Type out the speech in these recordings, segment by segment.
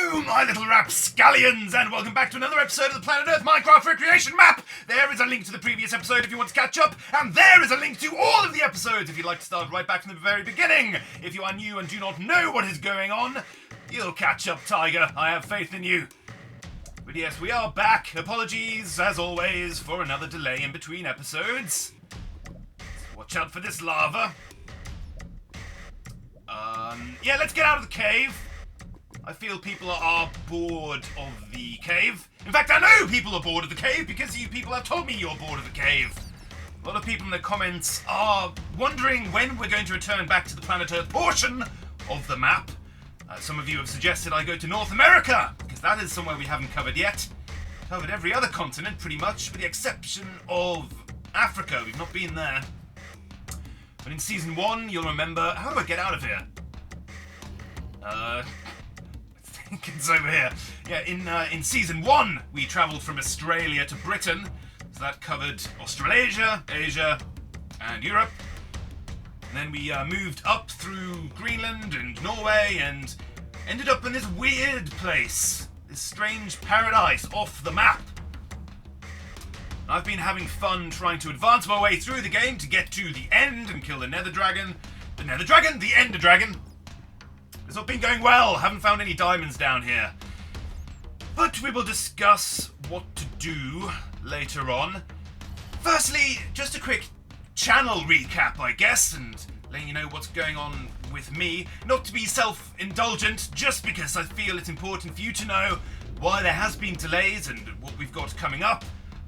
Hello, my little rapscallions, and welcome back to another episode of the Planet Earth Minecraft Recreation Map! There is a link to the previous episode if you want to catch up, and there is a link to all of the episodes if you'd like to start right back from the very beginning. If you are new and do not know what is going on, you'll catch up, Tiger. I have faith in you. But yes, we are back. Apologies, as always, for another delay in between episodes. Watch out for this lava. Yeah, let's get out of the cave. I feel people are bored of the cave. In fact, I know people are bored of the cave because you people have told me you're bored of the cave. A lot of people in the comments are wondering when we're going to return back to the Planet Earth portion of the map. Some of you have suggested I go to North America, because that is somewhere we haven't covered yet. Covered every other continent, pretty much, with the exception of Africa. We've not been there. But in Season 1, you'll remember... How do I get out of here? I think it's over here. Yeah, in Season 1, we travelled from Australia to Britain. So that covered Australasia, Asia, and Europe. And then we moved up through Greenland and Norway and ended up in this weird place. This strange paradise off the map. I've been having fun trying to advance my way through the game to get to the end and kill the Nether Dragon. The Ender Dragon. It's not been going well. Haven't found any diamonds down here. But we will discuss what to do later on. Firstly, just a quick channel recap, I guess, and letting you know what's going on with me. Not to be self-indulgent, just because I feel it's important for you to know why there has been delays and what we've got coming up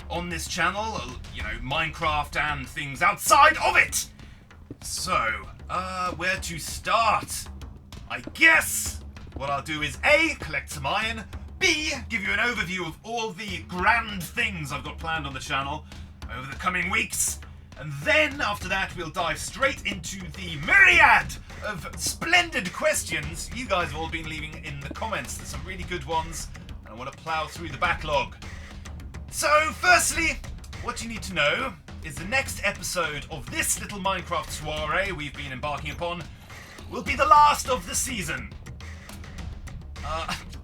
on this channel. You know, Minecraft and things outside of it. So, where to start? I guess what I'll do is A, collect some iron, B, give you an overview of all the grand things I've got planned on the channel over the coming weeks, and then after that we'll dive straight into the myriad of splendid questions you guys have all been leaving in the comments. There's some really good ones, and I want to plough through the backlog. So, firstly, what you need to know is the next episode of this little Minecraft soiree we've been embarking upon will be the last of the season.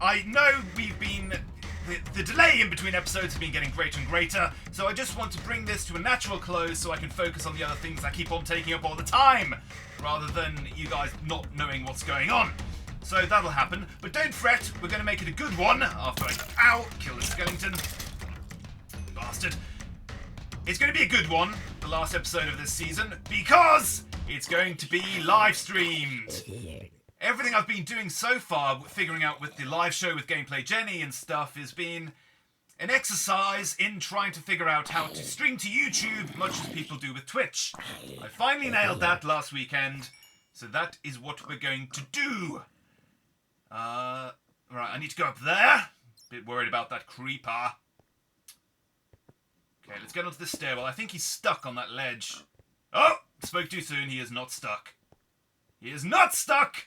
I know we've been... The delay in between episodes has been getting greater and greater, so I just want to bring this to a natural close so I can focus on the other things I keep on taking up all the time, rather than you guys not knowing what's going on. So that'll happen, but don't fret, we're going to make it a good one after I... kill the skeleton. Bastard. It's going to be a good one, the last episode of this season, because it's going to be live streamed. Everything I've been doing so far, figuring out with the live show with Gameplay Jenny and stuff, has been an exercise in trying to figure out how to stream to YouTube, much as people do with Twitch. I finally nailed that last weekend, so that is what we're going to do. Right, I need to go up there. Bit worried about that creeper. Okay, let's get onto the stairwell. I think he's stuck on that ledge. Oh! Spoke too soon. He is not stuck. He is not stuck!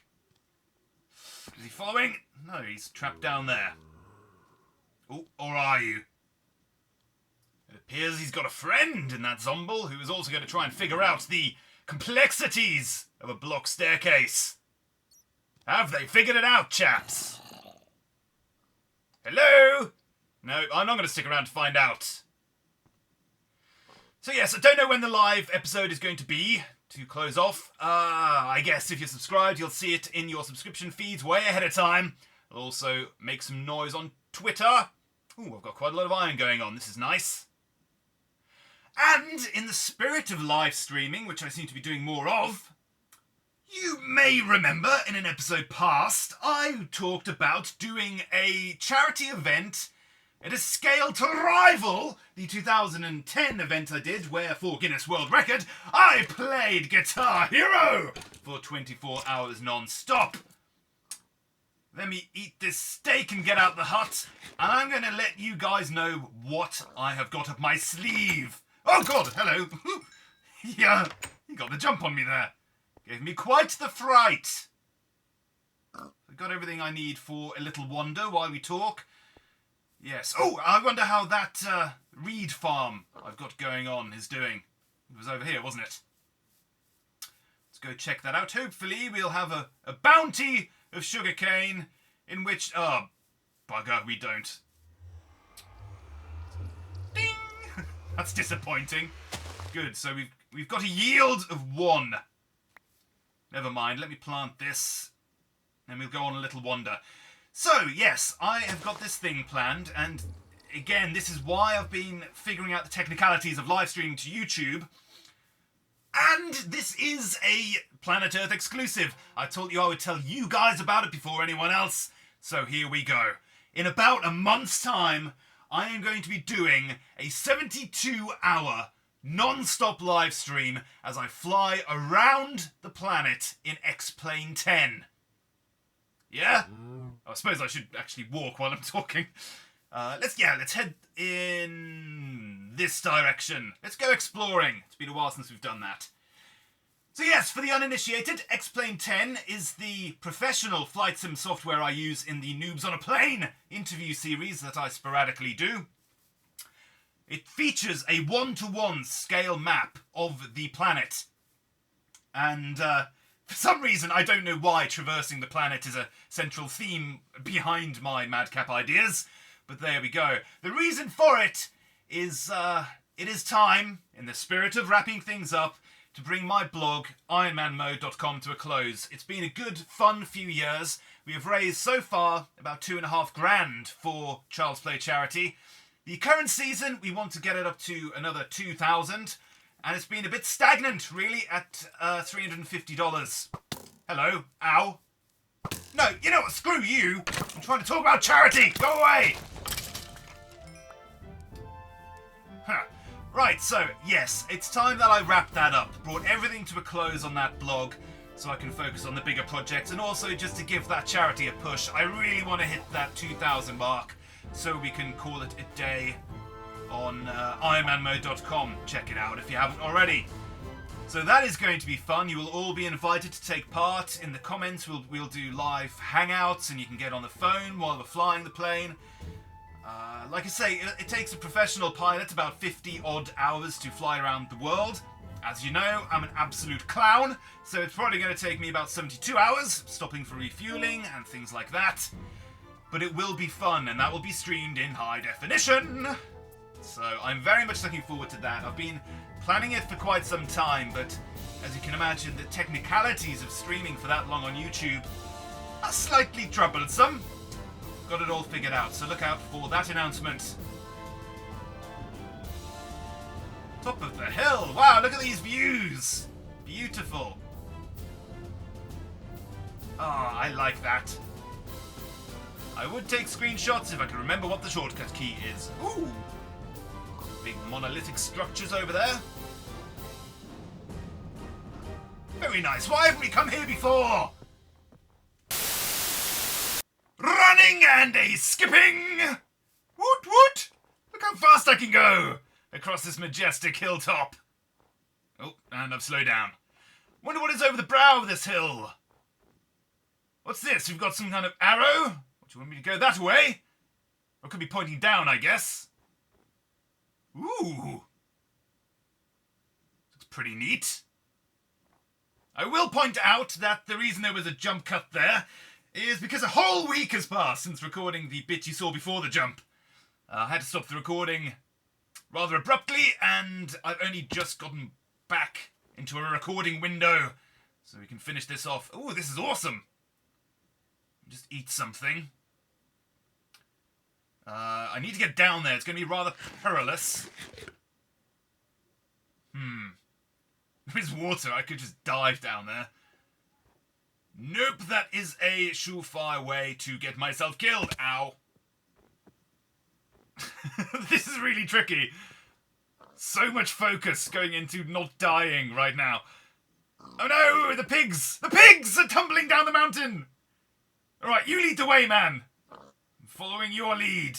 Is he following? No, he's trapped down there. Oh, or are you? It appears he's got a friend in that Zomble who is also going to try and figure out the complexities of a block staircase. Have they figured it out, chaps? Hello? No, I'm not going to stick around to find out. So yes, I don't know when the live episode is going to be, to close off. I guess if you're subscribed, you'll see it in your subscription feeds way ahead of time. I'll also make some noise on Twitter. Ooh, I've got quite a lot of iron going on. This is nice. And in the spirit of live streaming, which I seem to be doing more of, you may remember in an episode past, I talked about doing a charity event at a scale to rival the 2010 event I did, where for Guinness World Record, I played Guitar Hero for 24 hours non-stop. Let me eat this steak and get out the hut, and I'm going to let you guys know what I have got up my sleeve. Oh god, hello. Yeah, you got the jump on me there. Gave me quite the fright. I've got everything I need for a little wander while we talk. Yes. Oh, I wonder how that reed farm I've got going on is doing. It was over here, wasn't it? Let's go check that out. Hopefully we'll have a bounty of sugarcane in which... bugger, we don't. Ding! That's disappointing. Good, so we've got a yield of 1. Never mind, let me plant this. And we'll go on a little wander. So, yes, I have got this thing planned, and again, this is why I've been figuring out the technicalities of live streaming to YouTube. And this is a Planet Earth exclusive. I told you I would tell you guys about it before anyone else. So here we go. In about a month's time, I am going to be doing a 72-hour non-stop live stream as I fly around the planet in Ep.9. Yeah? I suppose I should actually walk while I'm talking. Let's head in this direction. Let's go exploring. It's been a while since we've done that. So yes, for the uninitiated, Ep.9 is the professional flight sim software I use in the Noobs on a Plane interview series that I sporadically do. It features a 1-to-1 scale map of the planet. And for some reason, I don't know why traversing the planet is a central theme behind my madcap ideas, but there we go. The reason for it is time, in the spirit of wrapping things up, to bring my blog, ironmanmode.com, to a close. It's been a good, fun few years. We have raised so far about $2,500 for Child's Play charity. The current season, we want to get it up to another $2,000, and it's been a bit stagnant, really, at $350. Hello. Ow. No, you know what? Screw you. I'm trying to talk about charity. Go away. Huh. Right, so, yes, it's time that I wrap that up. Brought everything to a close on that blog so I can focus on the bigger projects, and also just to give that charity a push. I really want to hit that 2,000 mark so we can call it a day on ironmanmode.com. Check it out if you haven't already. So that is going to be fun. You will all be invited to take part. In the comments, we'll do live hangouts, and you can get on the phone while we're flying the plane. Like I say, it takes a professional pilot about 50-odd hours to fly around the world. As you know, I'm an absolute clown, so it's probably going to take me about 72 hours, stopping for refueling and things like that. But it will be fun, and that will be streamed in high definition. So I'm very much looking forward to that. I've been planning it for quite some time, but as you can imagine, the technicalities of streaming for that long on YouTube are slightly troublesome. Got it all figured out, so look out for that announcement. Top of the hill. Wow, look at these views. Beautiful. Ah, I like that. I would take screenshots if I could remember what the shortcut key is. Ooh. Big monolithic structures over there. Very nice. Why haven't we come here before? Running and a skipping! Woot woot! Look how fast I can go across this majestic hilltop. Oh, and I've slowed down. Wonder what is over the brow of this hill. What's this? We've got some kind of arrow? What, do you want me to go that way? Or could be pointing down, I guess. Ooh. Looks pretty neat. I will point out that the reason there was a jump cut there is because a whole week has passed since recording the bit you saw before the jump. I had to stop the recording rather abruptly, and I've only just gotten back into a recording window, so we can finish this off. Ooh, this is awesome. Just eat something. I need to get down there. It's going to be rather perilous. There's water. I could just dive down there. Nope, that is a surefire way to get myself killed. Ow. This is really tricky. So much focus going into not dying right now. Oh no, the pigs! The pigs are tumbling down the mountain! Alright, you lead the way, man. I'm following your lead.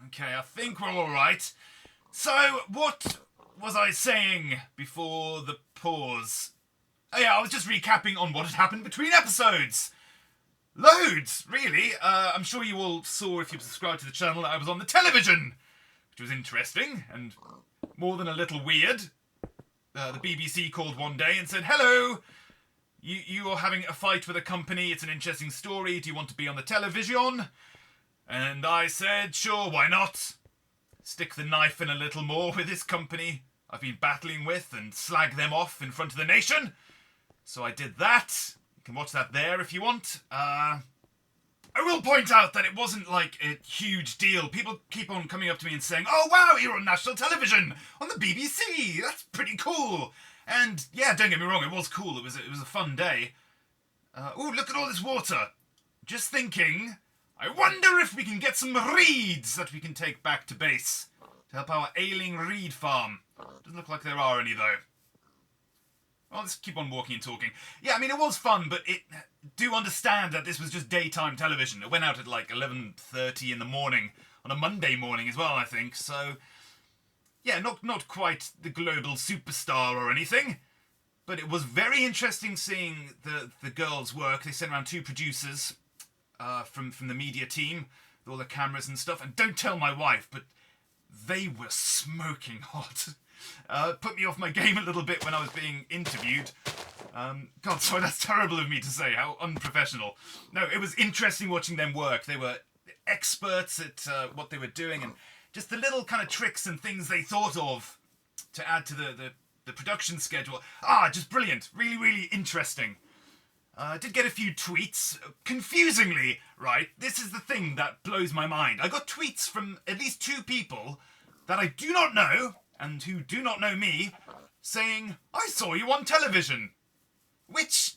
Okay, I think we're alright. So, what was I saying before the pause? Oh yeah, I was just recapping on what had happened between episodes. Loads, really. I'm sure you all saw, if you subscribed to the channel, that I was on the television, which was interesting and more than a little weird. The BBC called one day and said, "Hello, you're having a fight with a company, it's an interesting story, do you want to be on the television? And I said, sure, why not? Stick the knife in a little more with this company I've been battling with and slag them off in front of the nation. So I did that. You can watch that there if you want. I will point out that it wasn't like a huge deal. People keep on coming up to me and saying, oh wow, you're on national television, on the BBC, that's pretty cool. And yeah, don't get me wrong, it was cool, it was a fun day. Oh, look at all this water. Just thinking, I wonder if we can get some reeds that we can take back to base to help our ailing reed farm. Doesn't look like there are any though. Well, let's keep on walking and talking. Yeah, I mean, it was fun, but do understand that this was just daytime television. It went out at like 11:30 in the morning, on a Monday morning as well, I think. So, yeah, not quite the global superstar or anything. But it was very interesting seeing the girls work. They sent around 2 producers from the media team with all the cameras and stuff. And don't tell my wife, but they were smoking hot. Put me off my game a little bit when I was being interviewed. God, sorry, that's terrible of me to say. How unprofessional. No, it was interesting watching them work. They were experts at what they were doing, and just the little kind of tricks and things they thought of to add to the production schedule. Just brilliant. Really, really interesting. I did get a few tweets. Confusingly, right, this is the thing that blows my mind. I got tweets from at least 2 people that I do not know, and who do not know me, saying, I saw you on television. Which,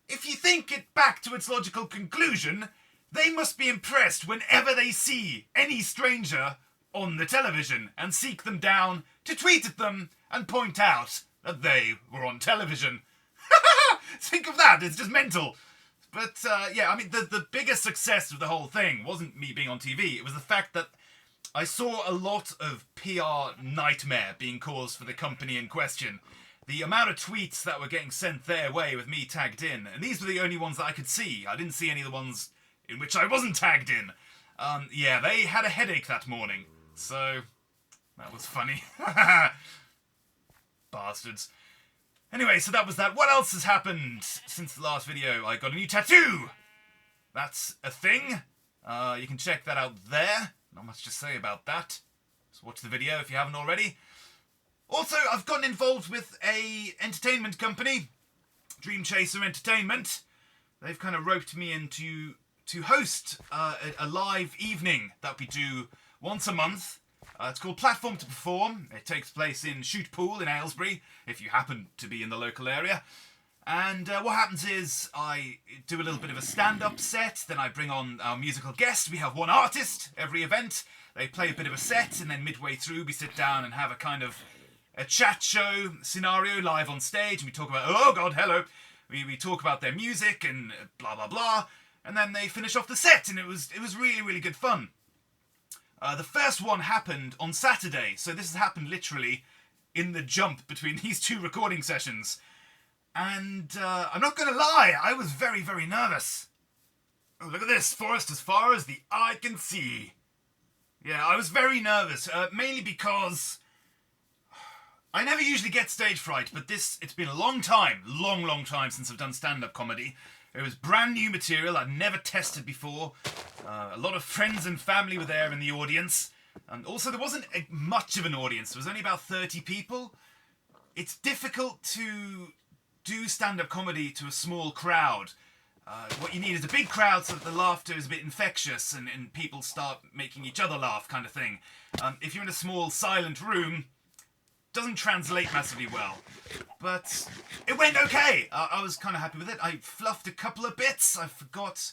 if you think it back to its logical conclusion, they must be impressed whenever they see any stranger on the television and seek them down to tweet at them and point out that they were on television. Think of that, it's just mental. But, yeah, I mean, the biggest success of the whole thing wasn't me being on TV, it was the fact that I saw a lot of PR nightmare being caused for the company in question. The amount of tweets that were getting sent their way with me tagged in, and these were the only ones that I could see. I didn't see any of the ones in which I wasn't tagged in. Yeah, they had a headache that morning, so that was funny. Bastards. Anyway, so that was that. What else has happened since the last video? I got a new tattoo! That's a thing. You can check that out there. Not much to say about that. Just watch the video if you haven't already. Also, I've gotten involved with a entertainment company, Dream Chaser Entertainment. They've kind of roped me in to host a live evening that we do once a month. It's called Platform to Perform. It takes place in Shoot Pool in Aylesbury, if you happen to be in the local area. And what happens is I do a little bit of a stand-up set, then I bring on our musical guest. We have one artist every event. They play a bit of a set, and then midway through we sit down and have a kind of a chat show scenario live on stage, and we talk about, oh god, hello. We talk about their music and blah, blah, blah. And then they finish off the set, and it was really, really good fun. The first one happened on Saturday, so this has happened literally in the jump between these 2 recording sessions. And I'm not going to lie, I was very, very nervous. Oh, look at this, forest as far as the eye can see. Yeah, I was very nervous, mainly because I never usually get stage fright, but it's been a long time since I've done stand-up comedy. It was brand new material I'd never tested before. A lot of friends and family were there in the audience. And also there wasn't much of an audience, there was only about 30 people. It's difficult to do stand-up comedy to a small crowd. What you need is a big crowd so that the laughter is a bit infectious and people start making each other laugh, kind of thing. If you're in a small silent room, doesn't translate massively well. But it went okay. I was kind of happy with it. I fluffed a couple of bits. I forgot.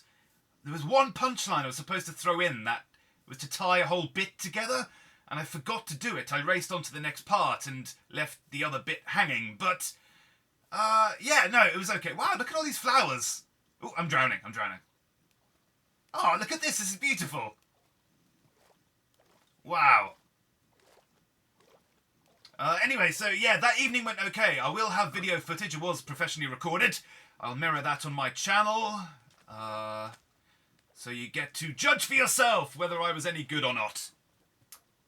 There was one punchline I was supposed to throw in that was to tie a whole bit together, and I forgot to do it. I raced on to the next part and left the other bit hanging, but yeah, no, it was okay. Wow, look at all these flowers. Oh, I'm drowning. Oh, look at this. This is beautiful. Wow. Anyway, so yeah, that evening went okay. I will have video footage. It was professionally recorded. I'll mirror that on my channel. So you get to judge for yourself whether I was any good or not.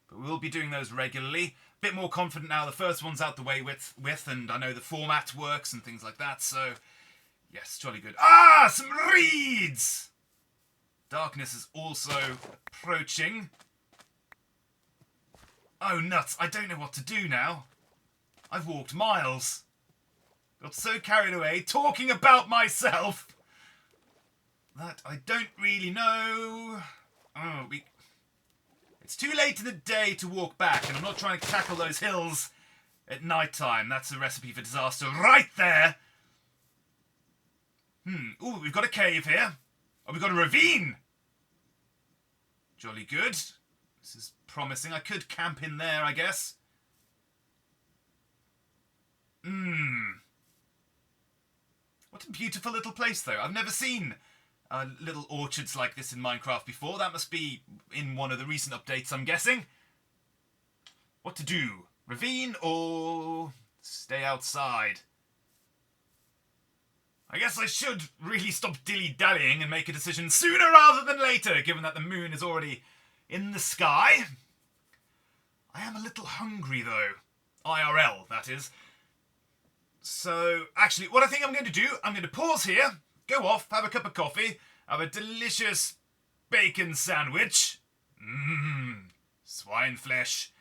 But we'll be doing those regularly. Bit more confident now. The first one's out the way with and I know the format works and things like that. So Yes, jolly good. Ah, some reeds! Darkness is also approaching. Oh, nuts. I don't know what to do now. I've walked miles. Got so carried away talking about myself that I don't really know. Oh, it's too late in the day to walk back, and I'm not trying to tackle those hills at night time. That's a recipe for disaster right there. Ooh, we've got a cave here. Oh, we've got a ravine. Jolly good. This is promising. I could camp in there, I guess. What a beautiful little place, though. I've never seen little orchards like this in Minecraft before. That must be in one of the recent updates, I'm guessing. What to do? Ravine or stay outside? I guess I should really stop dilly-dallying and make a decision sooner rather than later, given that the moon is already in the sky. I am a little hungry, though. IRL, that is. So, actually, what I think I'm going to do, I'm going to pause here, go off, have a cup of coffee, have a delicious bacon sandwich. Swine flesh.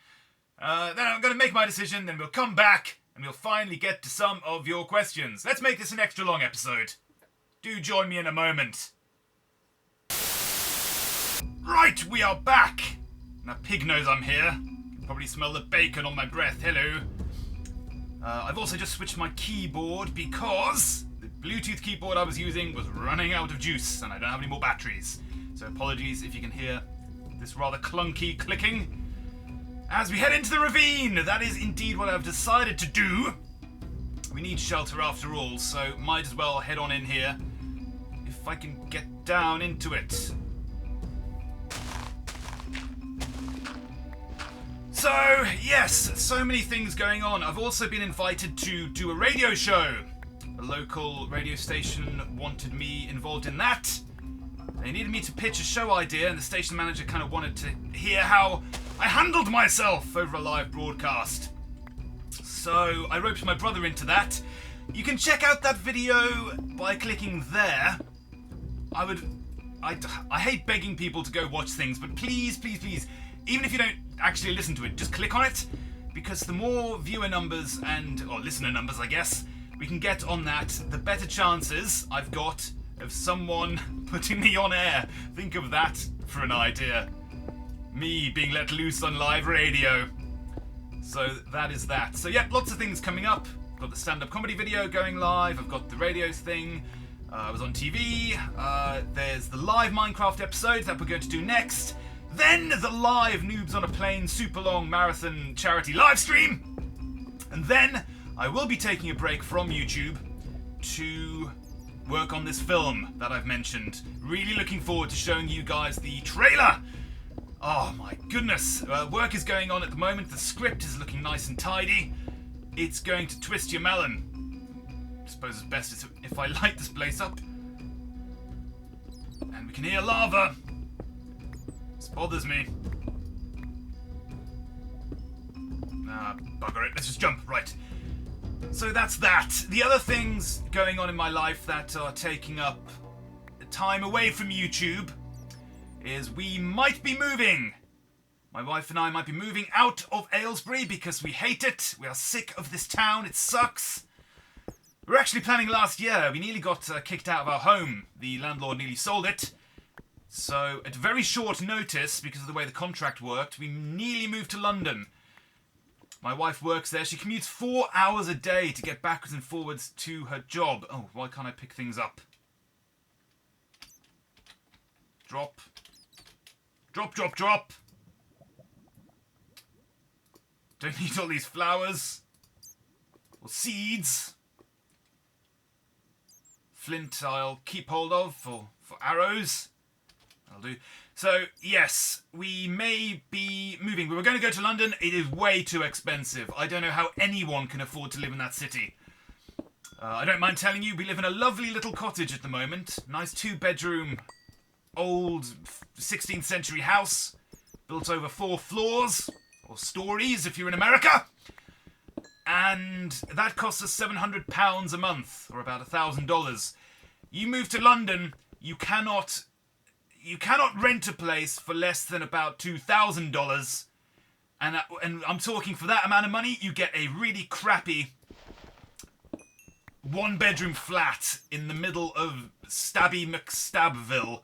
Then I'm going to make my decision, then we'll come back, and we'll finally get to some of your questions. Let's make this an extra long episode. Do join me in a moment. Right, we are back. Now, pig knows I'm here. You can probably smell the bacon on my breath. Hello. I've also just switched my keyboard because the Bluetooth keyboard I was using was running out of juice and I don't have any more batteries. So apologies if you can hear this rather clunky clicking. As we head into the ravine, that is indeed what I've decided to do. We need shelter after all, so might as well head on in here if I can get down into it. So, yes, so many things going on. I've also been invited to do a radio show. A local radio station wanted me involved in that. They needed me to pitch a show idea, and the station manager kind of wanted to hear how I handled myself over a live broadcast. So, I roped my brother into that. You can check out that video by clicking there. I hate begging people to go watch things, but please, please, please, even if you don't actually listen to it, just click on it, because the more viewer numbers or listener numbers, I guess, we can get on that, the better chances I've got of someone putting me on air. Think of that for an idea. Me being let loose on live radio. So that is that. So yeah, lots of things coming up. I've got the stand-up comedy video going live. I've got the radios thing. I was on TV. There's the live Minecraft episode that we're going to do next. Then the live Noobs on a Plane super long marathon charity live stream. And then I will be taking a break from YouTube to work on this film that I've mentioned. Really looking forward to showing you guys the trailer. Oh my goodness. Work is going on at the moment. The script is looking nice and tidy. It's going to twist your melon. I suppose it's best if I light this place up. And we can hear lava. This bothers me. Bugger it. Let's just jump. Right. So that's that. The other things going on in my life that are taking up time away from YouTube is we might be moving. My wife and I might be moving out of Aylesbury because we hate it. We are sick of this town. It sucks. We were actually planning last year. We nearly got kicked out of our home. The landlord nearly sold it. So at very short notice, because of the way the contract worked, we nearly moved to London. My wife works there. She commutes 4 hours a day to get backwards and forwards to her job. Oh, why can't I pick things up? Drop. Drop, drop, drop. Don't need all these flowers. Or seeds. Flint I'll keep hold of for arrows. That'll do. So, yes, we may be moving. We were going to go to London. It is way too expensive. I don't know how anyone can afford to live in that city. I don't mind telling you, we live in a lovely little cottage at the moment. Nice 2-bedroom, old 16th century house. Built over 4 floors, or stories if you're in America. And that costs us £700 a month, or about $1,000. You move to London, you cannot rent a place for less than about $2,000. And I'm talking, for that amount of money, you get a really crappy 1-bedroom flat in the middle of Stabby McStabville.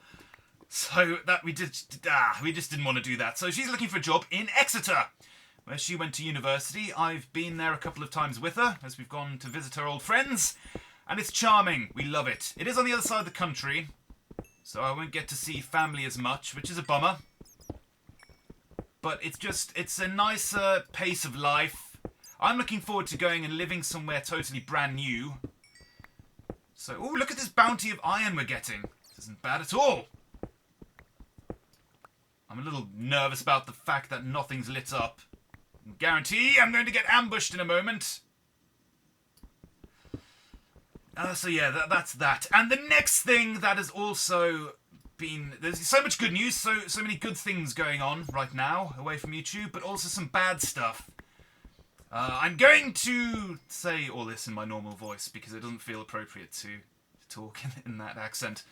So that we just didn't want to do that. So she's looking for a job in Exeter, where she went to university. I've been there a couple of times with her, as we've gone to visit her old friends. And it's charming. We love it. It is on the other side of the country, so I won't get to see family as much, which is a bummer. But it's a nicer pace of life. I'm looking forward to going and living somewhere totally brand new. So, ooh, look at this bounty of iron we're getting. This isn't bad at all. I'm a little nervous about the fact that nothing's lit up. Guarantee I'm going to get ambushed in a moment. So yeah, that's that. And the next thing that has also been... There's so much good news, so many good things going on right now, away from YouTube, but also some bad stuff. I'm going to say all this in my normal voice, because it doesn't feel appropriate to talk in that accent.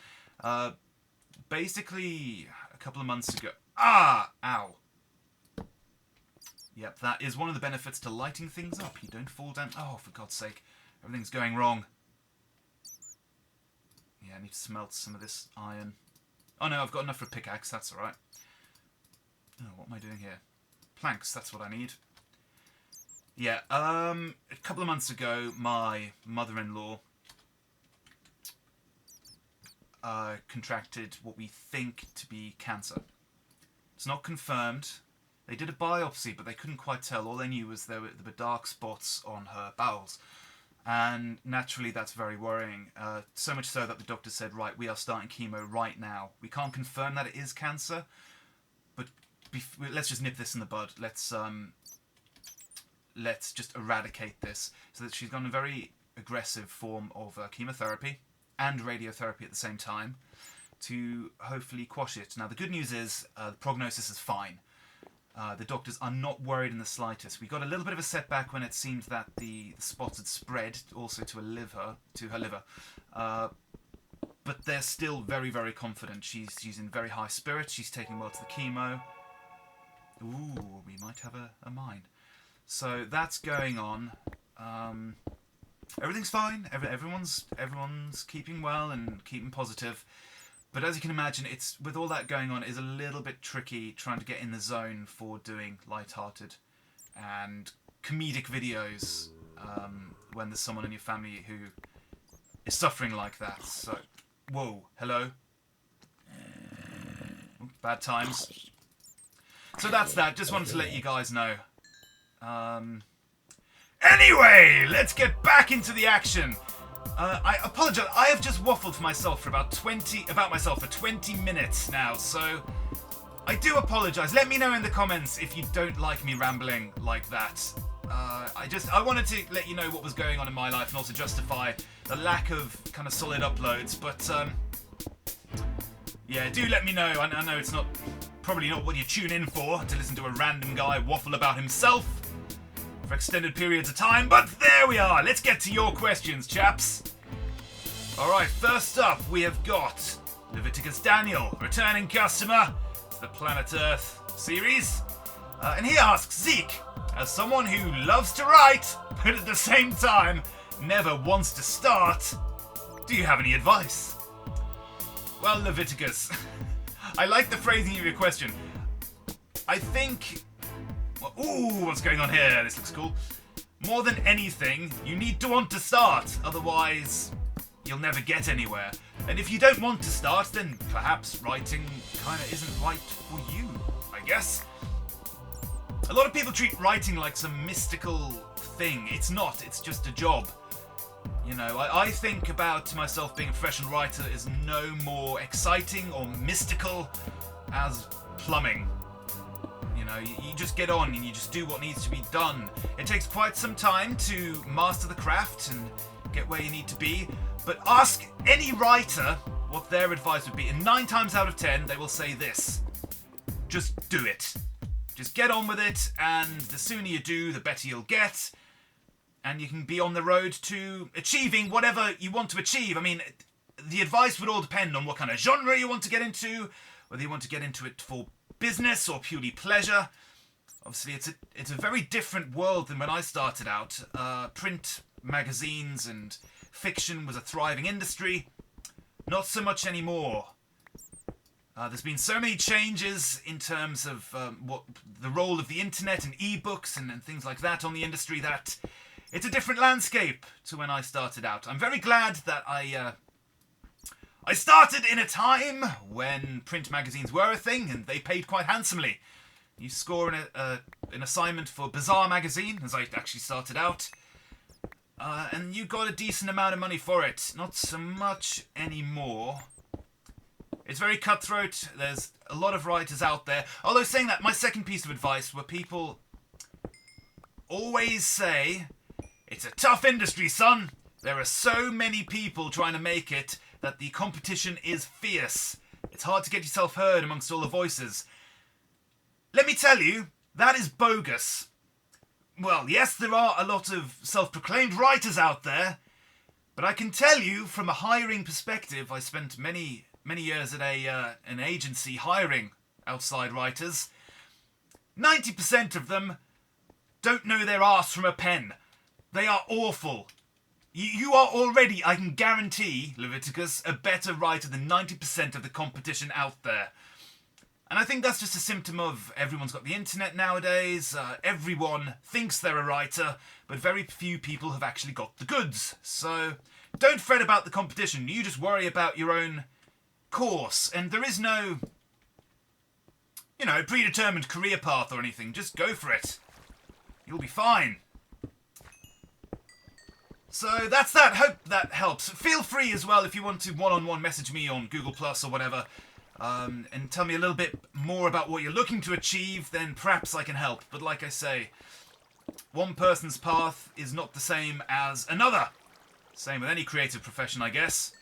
Basically, a couple of months ago... Ow. Yep, that is one of the benefits to lighting things up. You don't fall down... Oh, for God's sake. Everything's going wrong. Yeah, I need to smelt some of this iron. Oh no, I've got enough for a pickaxe, that's alright. Oh, what am I doing here? Planks, that's what I need. Yeah, a couple of months ago, my mother-in-law contracted what we think to be cancer. It's not confirmed. They did a biopsy, but they couldn't quite tell. All they knew was there were dark spots on her bowels. And naturally, that's very worrying. So much so that the doctor said, right, we are starting chemo right now. We can't confirm that it is cancer, but let's just nip this in the bud. Let's just eradicate this. So that she's gone a very aggressive form of chemotherapy and radiotherapy at the same time to hopefully quash it. Now, the good news is the prognosis is fine. The doctors are not worried in the slightest. We got a little bit of a setback when it seemed that the spots had spread also to her liver. But they're still very, very confident. She's in very high spirits. She's taking well to the chemo. Ooh, we might have a mine. So that's going on. Everything's fine. Everyone's keeping well and keeping positive. But as you can imagine, it's with all that going on, it's a little bit tricky trying to get in the zone for doing light-hearted and comedic videos when there's someone in your family who is suffering like that. So, whoa, hello. Bad times. So that's that. Just wanted to let you guys know. Anyway, let's get back into the action. I apologize. I have just waffled for myself for about 20 minutes now, so I do apologize. Let me know in the comments if you don't like me rambling like that. I wanted to let you know what was going on in my life and also justify the lack of kind of solid uploads, but yeah, do let me know. I know it's probably not what you tune in for, to listen to a random guy waffle about himself for extended periods of time, but there we are. Let's get to your questions, chaps. Alright, first up we have got Leviticus Daniel, returning customer to the Planet Earth series. And he asks, Zeke, as someone who loves to write, but at the same time never wants to start, do you have any advice? Well, Leviticus, I like the phrasing of your question. I think... Ooh, what's going on here? This looks cool. More than anything, you need to want to start, otherwise you'll never get anywhere. And if you don't want to start, then perhaps writing kinda isn't right for you, I guess. A lot of people treat writing like some mystical thing. It's not, it's just a job. You know, I think about myself being a professional writer is no more exciting or mystical as plumbing. You know, you just get on and you just do what needs to be done. It takes quite some time to master the craft and get where you need to be, but ask any writer what their advice would be, and 9 times out of 10 they will say this: just do it. Just get on with it, and the sooner you do, the better you'll get, and you can be on the road to achieving whatever you want to achieve. I mean, the advice would all depend on what kind of genre you want to get into, whether you want to get into it for business or purely pleasure. Obviously, it's a very different world than when I started out. Print magazines and fiction was a thriving industry. Not so much anymore. There's been so many changes in terms of what the role of the internet and ebooks and things like that on the industry that it's a different landscape to when I started out. I'm very glad that I started in a time when print magazines were a thing and they paid quite handsomely. You score an assignment for Bazaar magazine, as I actually started out, and you got a decent amount of money for it. Not so much anymore. It's very cutthroat. There's a lot of writers out there. Although saying that, my second piece of advice where people always say, it's a tough industry, son. There are so many people trying to make it that the competition is fierce. It's hard to get yourself heard amongst all the voices. Let me tell you, that is bogus. Well, yes, there are a lot of self-proclaimed writers out there, but I can tell you from a hiring perspective, I spent many years at an agency hiring outside writers. 90% of them don't know their arse from a pen. They are awful. You are already, I can guarantee, Leviticus, a better writer than 90% of the competition out there. And I think that's just a symptom of everyone's got the internet nowadays. Everyone thinks they're a writer, but very few people have actually got the goods. So don't fret about the competition. You just worry about your own course. And there is no, predetermined career path or anything. Just go for it. You'll be fine. So that's that. Hope that helps. Feel free as well if you want to one-on-one message me on Google Plus or whatever. And tell me a little bit more about what you're looking to achieve, then perhaps I can help. But like I say, one person's path is not the same as another. Same with any creative profession, I guess.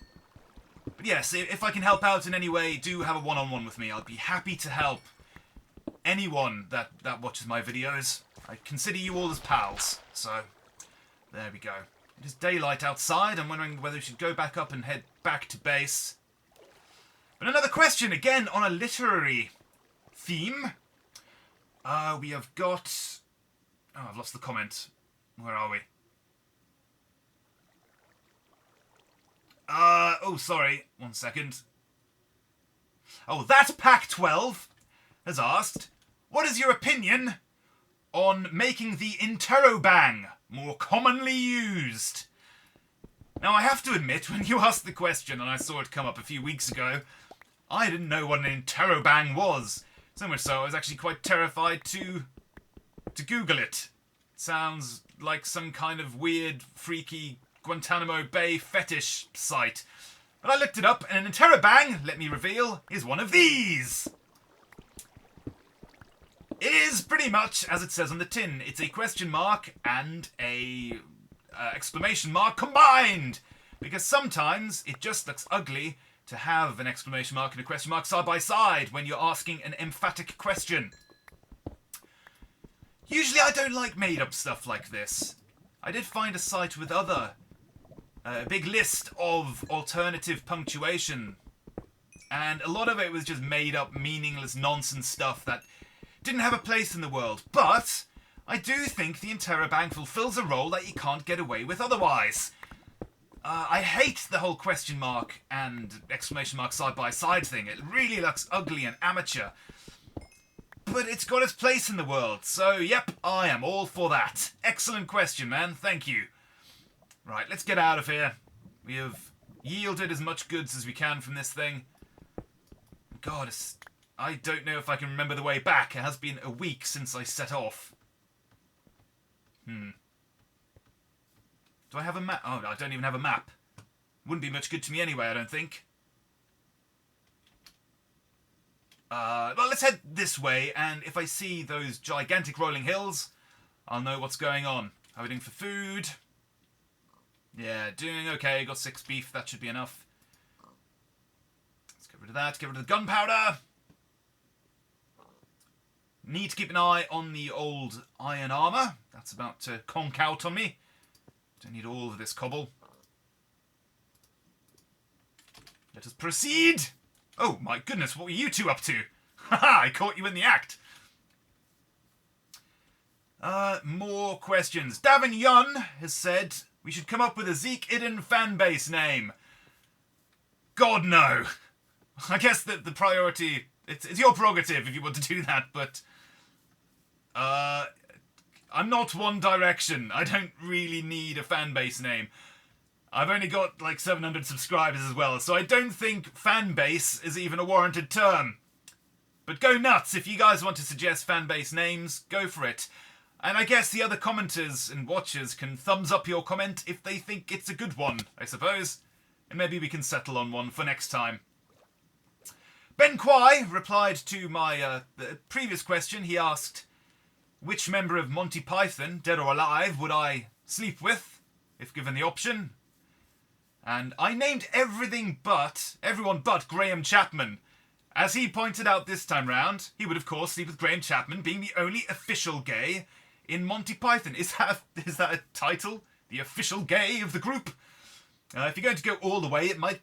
But yes, if I can help out in any way, do have a one-on-one with me. I'd be happy to help anyone that watches my videos. I consider you all as pals. So, there we go. It is daylight outside. I'm wondering whether we should go back up and head back to base. But another question, again, on a literary theme. We have got... Oh, I've lost the comment. Where are we? Oh, sorry. 1 second. Oh, that Pack 12 has asked, what is your opinion on making the interrobang more commonly used? Now, I have to admit, when you asked the question and I saw it come up a few weeks ago, I didn't know what an interrobang was. So much so, I was actually quite terrified to Google it. Sounds like some kind of weird, freaky Guantanamo Bay fetish site. But I looked it up, and an interrobang, let me reveal, is one of these. It is pretty much as it says on the tin. It's a question mark and a exclamation mark combined. Because sometimes it just looks ugly to have an exclamation mark and a question mark side by side when you're asking an emphatic question. Usually I don't like made up stuff like this. I did find a site with a big list of alternative punctuation, and a lot of it was just made up meaningless nonsense stuff that didn't have a place in the world. But I do think the interrobang fulfills a role that you can't get away with otherwise. I hate the whole question mark and exclamation mark side by side thing. It really looks ugly and amateur. But it's got its place in the world, so yep, I am all for that. Excellent question, man. Thank you. Right, let's get out of here. We have yielded as much goods as we can from this thing. God, I don't know if I can remember the way back. It has been a week since I set off. Do I have a map? Oh, I don't even have a map. Wouldn't be much good to me anyway, I don't think. Well, let's head this way, and if I see those gigantic rolling hills, I'll know what's going on. How are we doing for food? Yeah, doing okay. Got 6 beef. That should be enough. Let's get rid of that. Get rid of the gunpowder. Need to keep an eye on the old iron armour. That's about to conk out on me. Don't need all of this cobble. Let us proceed. Oh, my goodness, what were you two up to? Haha, I caught you in the act. More questions. Davin Yun has said we should come up with a Zeke Iden fanbase name. God, no. I guess that the priority... It's your prerogative if you want to do that, but... I'm not One Direction. I don't really need a fanbase name. I've only got like 700 subscribers as well, so I don't think fanbase is even a warranted term. But go nuts. If you guys want to suggest fanbase names, go for it. And I guess the other commenters and watchers can thumbs up your comment if they think it's a good one, I suppose. And maybe we can settle on one for next time. Ben Kwai replied to my previous question. He asked, which member of Monty Python, dead or alive, would I sleep with, if given the option? And I named everyone but Graham Chapman. As he pointed out this time round, he would of course sleep with Graham Chapman, being the only official gay in Monty Python. Is that a title? The official gay of the group? If you're going to go all the way, it might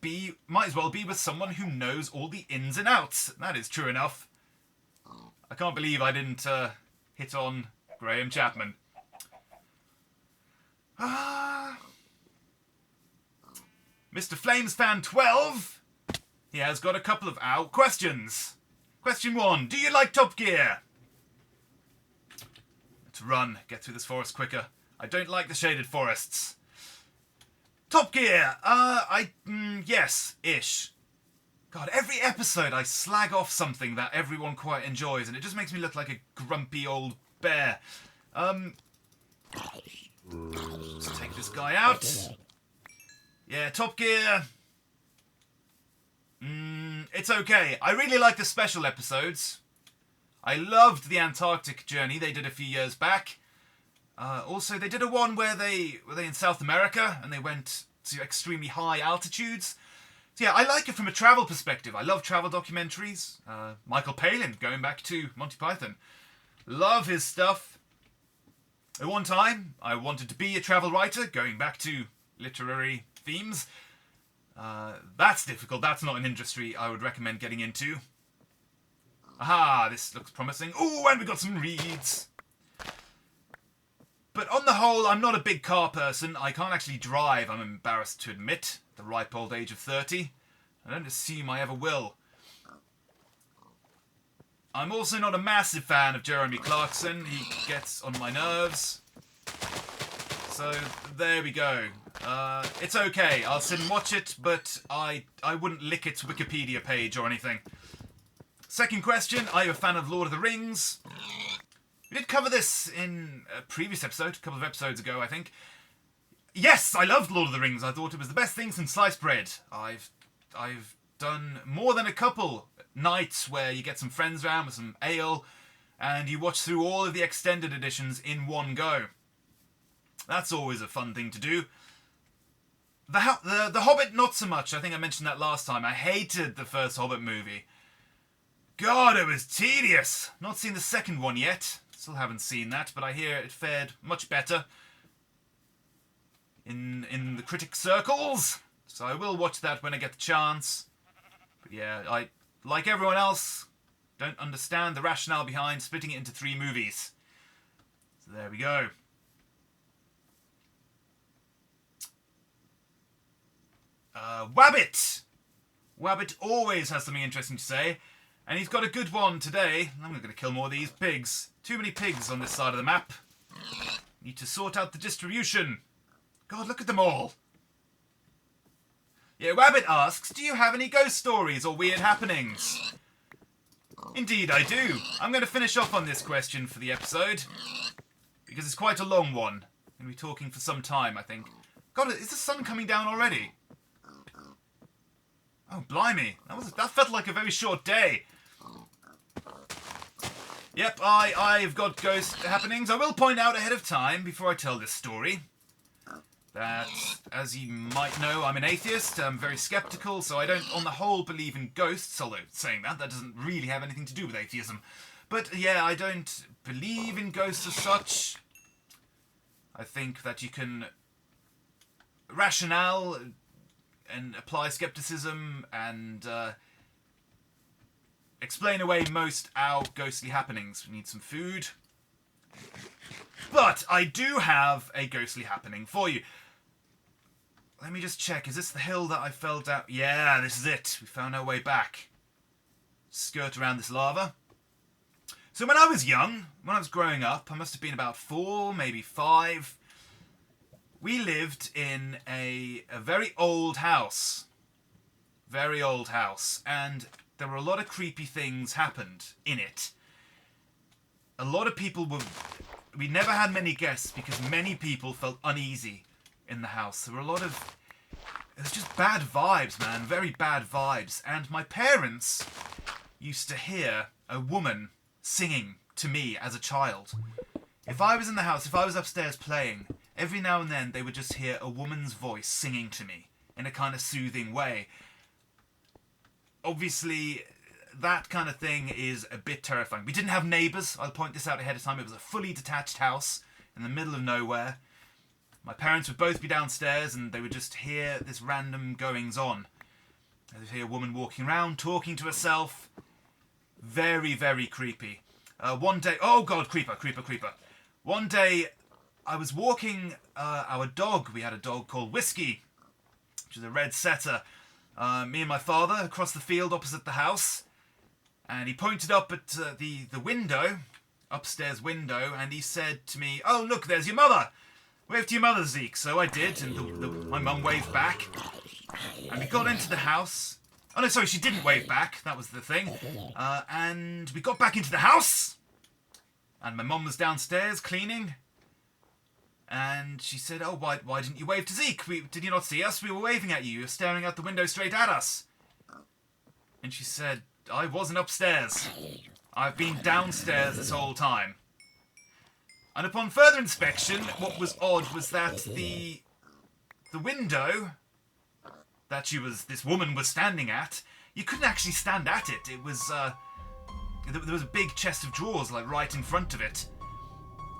as well be with someone who knows all the ins and outs. That is true enough. I can't believe I didn't hit on Graham Chapman. Mr. Flames Fan 12, he has got a couple of questions. Question 1, do you like Top Gear? Let's run, get through this forest quicker. I don't like the shaded forests. Top Gear, yes-ish. God, every episode I slag off something that everyone quite enjoys, and it just makes me look like a grumpy old bear. Let's take this guy out. Yeah, Top Gear. It's okay. I really like the special episodes. I loved the Antarctic journey they did a few years back. Also, they did a one where they in South America and they went to extremely high altitudes. So yeah, I like it from a travel perspective. I love travel documentaries. Michael Palin, going back to Monty Python. Love his stuff. At one time, I wanted to be a travel writer, going back to literary themes. That's difficult. That's not an industry I would recommend getting into. Aha, this looks promising. Ooh, and we got some reeds. But on the whole, I'm not a big car person. I can't actually drive, I'm embarrassed to admit, at the ripe old age of 30. I don't assume I ever will. I'm also not a massive fan of Jeremy Clarkson. He gets on my nerves. So, there we go. It's okay. I'll sit and watch it, but I wouldn't lick its Wikipedia page or anything. Second question, are you a fan of Lord of the Rings? We did cover this in a previous episode, a couple of episodes ago, I think. Yes, I loved Lord of the Rings. I thought it was the best thing since sliced bread. I've done more than a couple nights where you get some friends around with some ale and you watch through all of the extended editions in one go. That's always a fun thing to do. The Hobbit, not so much. I think I mentioned that last time. I hated the first Hobbit movie. God, it was tedious. Not seen the second one yet. Still haven't seen that, but I hear it fared much better in the critic circles. So I will watch that when I get the chance. But yeah, I, like everyone else, don't understand the rationale behind splitting it into 3 movies. So there we go. Wabbit! Wabbit always has something interesting to say. And he's got a good one today. I'm going to kill more of these pigs. Too many pigs on this side of the map. Need to sort out the distribution. God, look at them all. Yeah, Wabbit asks, do you have any ghost stories or weird happenings? Indeed I do. I'm going to finish off on this question for the episode. Because it's quite a long one. I'm going to be talking for some time, I think. God, is the sun coming down already? Oh, blimey. That felt like a very short day. Yep, I've got ghost happenings. I will point out ahead of time, before I tell this story, that, as you might know, I'm an atheist. I'm very skeptical, so I don't, on the whole, believe in ghosts. Although, saying that doesn't really have anything to do with atheism. But, yeah, I don't believe in ghosts as such. I think that you can... rationale and apply skepticism and explain away most our ghostly happenings. We need some food. But I do have a ghostly happening for you. Let me just check. Is this the hill that I fell down? Yeah, this is it. We found our way back. Skirt around this lava. So when I was young, when I was growing up, I must have been about 4, maybe 5. We lived in a very old house. Very old house. And there were a lot of creepy things happened in it. A lot of people were... We never had many guests because many people felt uneasy in the house. There were a lot of... It was just bad vibes, man. Very bad vibes. And my parents used to hear a woman singing to me as a child. If I was in the house, if I was upstairs playing, every now and then they would just hear a woman's voice singing to me in a kind of soothing way. Obviously, that kind of thing is a bit terrifying. We didn't have neighbours. I'll point this out ahead of time. It was a fully detached house in the middle of nowhere. My parents would both be downstairs and they would just hear this random goings-on. They'd hear a woman walking around, talking to herself. Very, very creepy. One day... Oh, God, creeper. One day, I was walking our dog. We had a dog called Whiskey, which is a red setter. Me and my father across the field opposite the house. And he pointed up at the window, upstairs window, and he said to me, "Oh, look, there's your mother. Wave to your mother, Zeke." So I did, and my mum waved back. And we got into the house. Oh, no, sorry, she didn't wave back. That was the thing. And we got back into the house. And my mum was downstairs cleaning. And she said, "Oh, why didn't you wave to Zeke? Did you not see us? We were waving at you. You were staring out the window straight at us." And she said, "I wasn't upstairs. I've been downstairs this whole time." And upon further inspection, what was odd was that the window that this woman was standing at, you couldn't actually stand at it. It was, there was a big chest of drawers, like, right in front of it.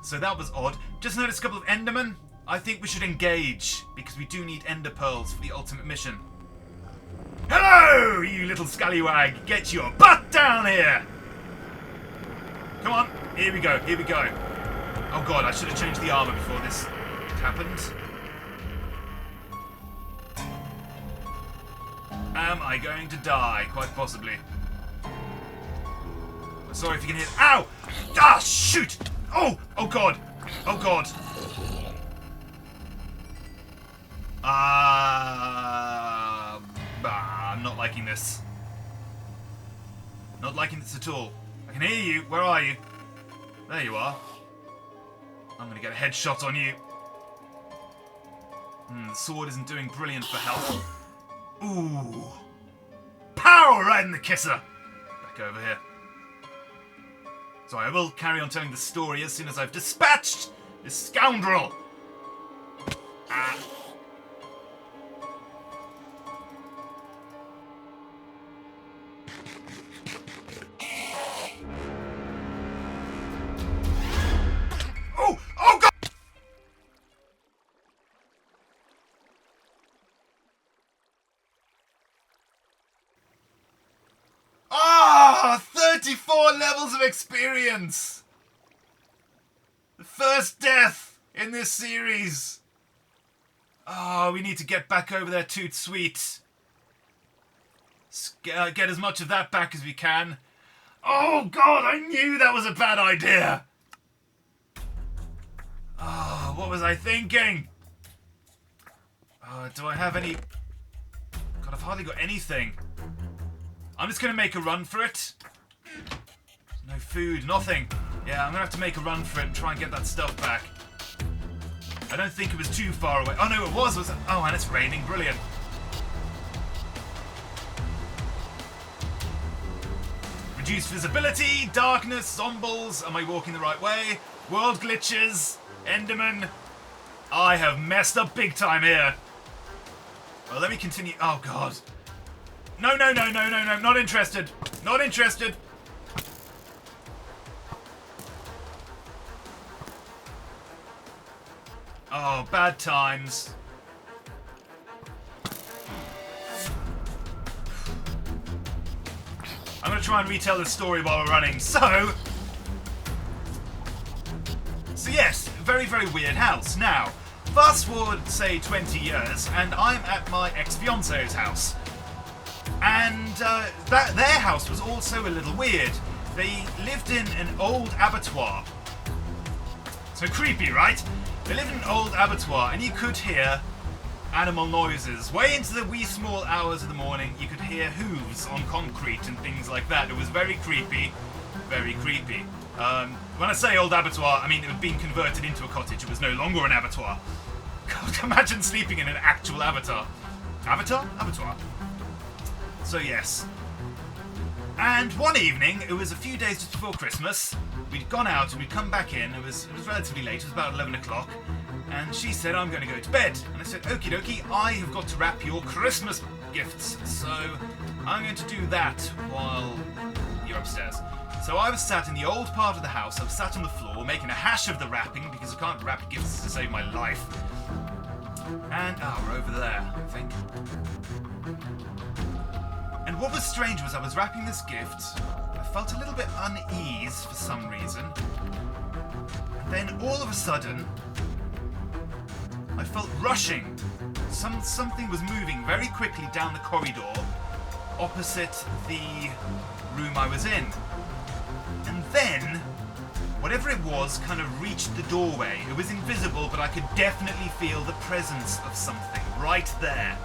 So that was odd. Just noticed a couple of Endermen. I think we should engage, because we do need Ender Pearls for the ultimate mission. Hello, you little scallywag! Get your butt down here! Come on, here we go. Oh God, I should have changed the armor before this happened. Am I going to die? Quite possibly. Sorry if you can hear... Ow! Ah, shoot! Oh! Oh God! Oh God! I'm not liking this. Not liking this at all. I can hear you. Where are you? There you are. I'm gonna get a headshot on you. The sword isn't doing brilliant for health. Ooh. Power right in the kisser! Back over here. So I will carry on telling the story as soon as I've dispatched this scoundrel. Ah. Oh! Oh God! Ah! 34 levels of experience! The first death in this series. Oh, we need to get back over there, Toot Sweet. Get as much of that back as we can. Oh God, I knew that was a bad idea. Oh, what was I thinking? Do I have any... God, I've hardly got anything. I'm just going to make a run for it. No food, nothing. Yeah, I'm going to have to make a run for it and try and get that stuff back. I don't think it was too far away. Oh no, it was it? Oh, and it's raining. Brilliant. Reduced visibility, darkness, zombies. Am I walking the right way? World glitches, Enderman. I have messed up big time here. Well, let me continue. Oh God. No, not interested. Not interested. Oh, bad times. I'm going to try and retell this story while we're running. So yes, very, very weird house. Now, fast forward, say, 20 years, and I'm at my ex-fiance's house. And their house was also a little weird. They lived in an old abattoir. So creepy, right? They lived in an old abattoir, and you could hear animal noises. Way into the wee small hours of the morning, you could hear hooves on concrete and things like that. It was very creepy, very creepy. When I say old abattoir, I mean it had been converted into a cottage. It was no longer an abattoir. God, imagine sleeping in an actual abattoir. Abattoir? So yes. And one evening, it was a few days just before Christmas, we'd gone out and we'd come back in. It was relatively late, it was about 11 o'clock. And she said, I'm going to go to bed. And I said, okie dokie, I have got to wrap your Christmas gifts. So I'm going to do that while you're upstairs. So I was sat in the old part of the house. I was sat on the floor making a hash of the wrapping because I can't wrap gifts to save my life. And, we're over there, I think. And what was strange was I was wrapping this gift. I felt a little bit unease for some reason. And then all of a sudden, I felt rushing. Something was moving very quickly down the corridor opposite the room I was in. And then, whatever it was kind of reached the doorway. It was invisible, but I could definitely feel the presence of something right there.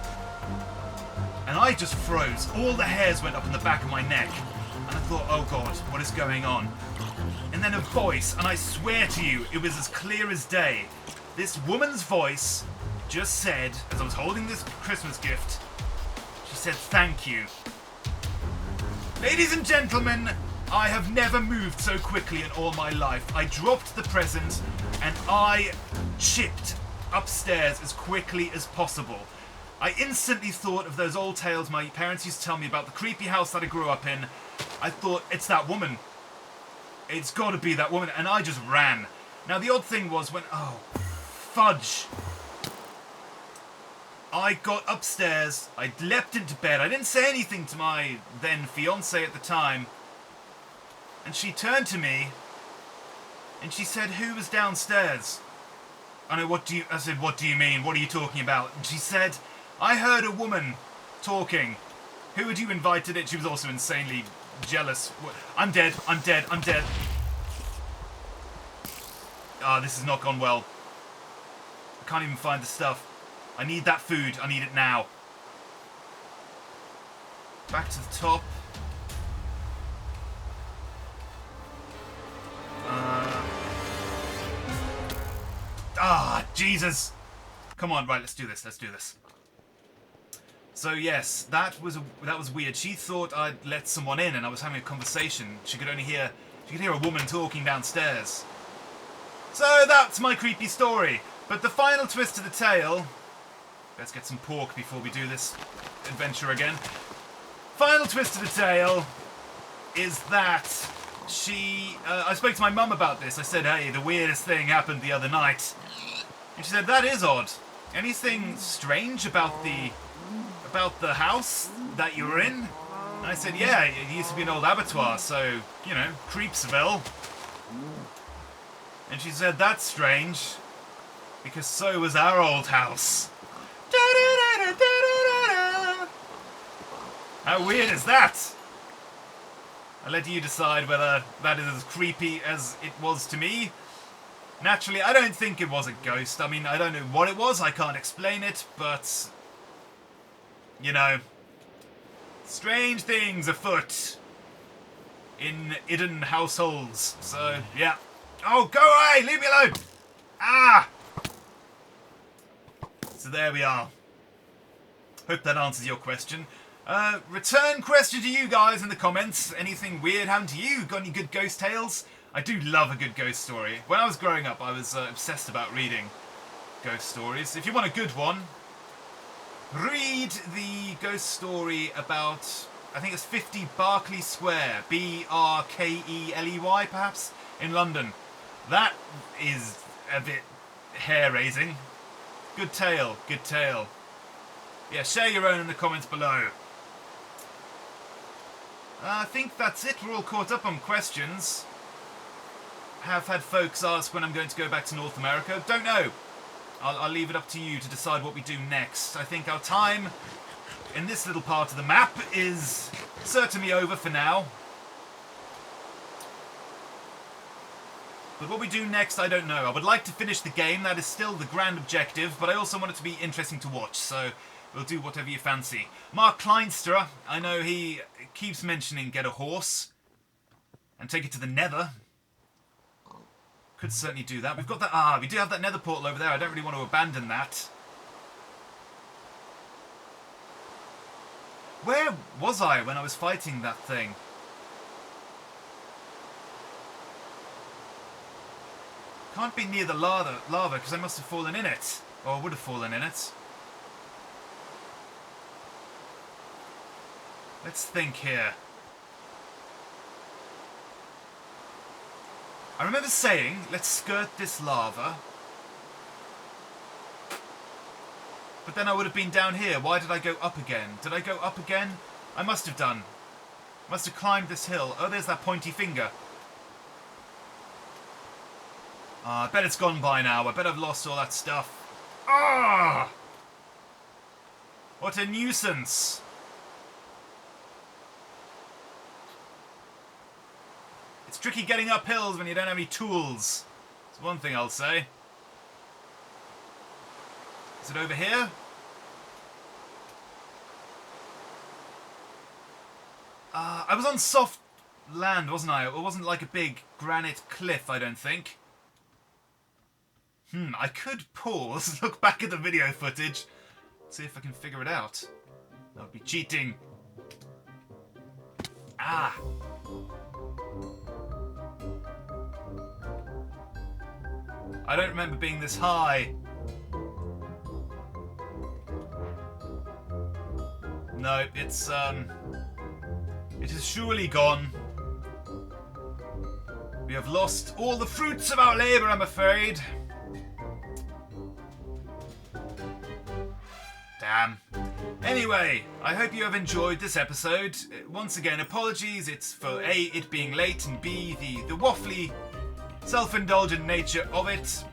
And I just froze. All the hairs went up in the back of my neck. And I thought, oh God, what is going on? And then a voice, and I swear to you, it was as clear as day. This woman's voice just said, as I was holding this Christmas gift, she said, thank you. Ladies and gentlemen, I have never moved so quickly in all my life. I dropped the present and I chipped upstairs as quickly as possible. I instantly thought of those old tales my parents used to tell me about the creepy house that I grew up in. I thought, it's that woman. It's got to be that woman. And I just ran. Now the odd thing was when, fudge. I got upstairs, I leapt into bed. I didn't say anything to my then fiancée at the time. And she turned to me and she said, who was downstairs? I said, what do you mean? What are you talking about? And she said, I heard a woman talking. Who had you invited in? She was also insanely jealous. I'm dead. This has not gone well. I can't even find the stuff. I need that food. I need it now. Back to the top. Jesus. Come on, right, let's do this. So yes, that was weird. She thought I'd let someone in and I was having a conversation. She could hear a woman talking downstairs. So that's my creepy story. But the final twist to the tale, let's get some pork before we do this adventure again. Final twist to the tale is that I spoke to my mum about this. I said, hey, the weirdest thing happened the other night. And she said, that is odd. Anything strange about the house that you were in? And I said, yeah, it used to be an old abattoir, so, Creepsville. And she said, that's strange, because so was our old house. How weird is that? I'll let you decide whether that is as creepy as it was to me. Naturally, I don't think it was a ghost. I mean, I don't know what it was. I can't explain it, but strange things afoot in hidden households. So, yeah. Oh, go away! Leave me alone! So there we are. Hope that answers your question. Return question to you guys in the comments. Anything weird happened to you? Got any good ghost tales? I do love a good ghost story. When I was growing up, I was obsessed about reading ghost stories. If you want a good one, read the ghost story about, I think it's 50 Berkeley Square, Berkeley perhaps, in London. That is a bit hair-raising. Good tale. Yeah, share your own in the comments below. I think that's it. We're all caught up on questions. Have had folks ask when I'm going to go back to North America. Don't know. I'll leave it up to you to decide what we do next. I think our time in this little part of the map is certainly over for now. But what we do next, I don't know. I would like to finish the game. That is still the grand objective, but I also want it to be interesting to watch, so we'll do whatever you fancy. Mark Kleinster, I know he keeps mentioning get a horse and take it to the Nether. Could certainly do that. We've got that. We do have that Nether portal over there. I don't really want to abandon that. Where was I when I was fighting that thing? Can't be near the lava because I must have fallen in it. Or would have fallen in it. Let's think here. I remember saying, let's skirt this lava. But then I would have been down here. Why did I go up again? Did I go up again? I must have done. Must have climbed this hill. Oh, there's that pointy finger. I bet it's gone by now. I bet I've lost all that stuff. Ah! What a nuisance. It's tricky getting up hills when you don't have any tools. That's one thing I'll say. Is it over here? I was on soft land, wasn't I? It wasn't like a big granite cliff, I don't think. I could pause, look back at the video footage, see if I can figure it out. That would be cheating. Ah! I don't remember being this high. No, it's, it is surely gone. We have lost all the fruits of our labour, I'm afraid. Damn. Anyway, I hope you have enjoyed this episode. Once again, apologies. It's for A, it being late, and B, the waffly, self-indulgent nature of it.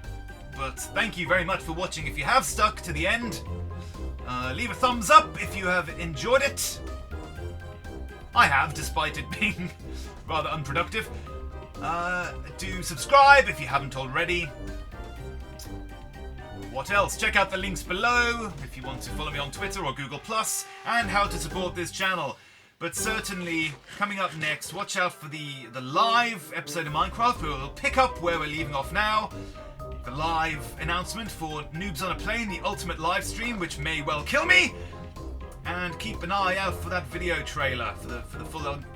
But thank you very much for watching if you have stuck to the end. Leave a thumbs up if you have enjoyed it. I have, despite it being rather unproductive. Do subscribe if you haven't already. What else? Check out the links below if you want to follow me on Twitter or Google+, and how to support this channel. But certainly, coming up next, watch out for the live episode of Minecraft, where we'll pick up where we're leaving off now. The live announcement for Noobs on a Plane, the ultimate live stream, which may well kill me. And keep an eye out for that video trailer, for the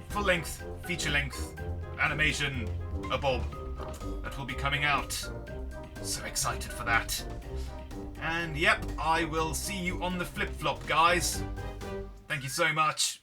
full-length, feature-length animation bob that will be coming out. So excited for that. And yep, I will see you on the flip-flop, guys. Thank you so much.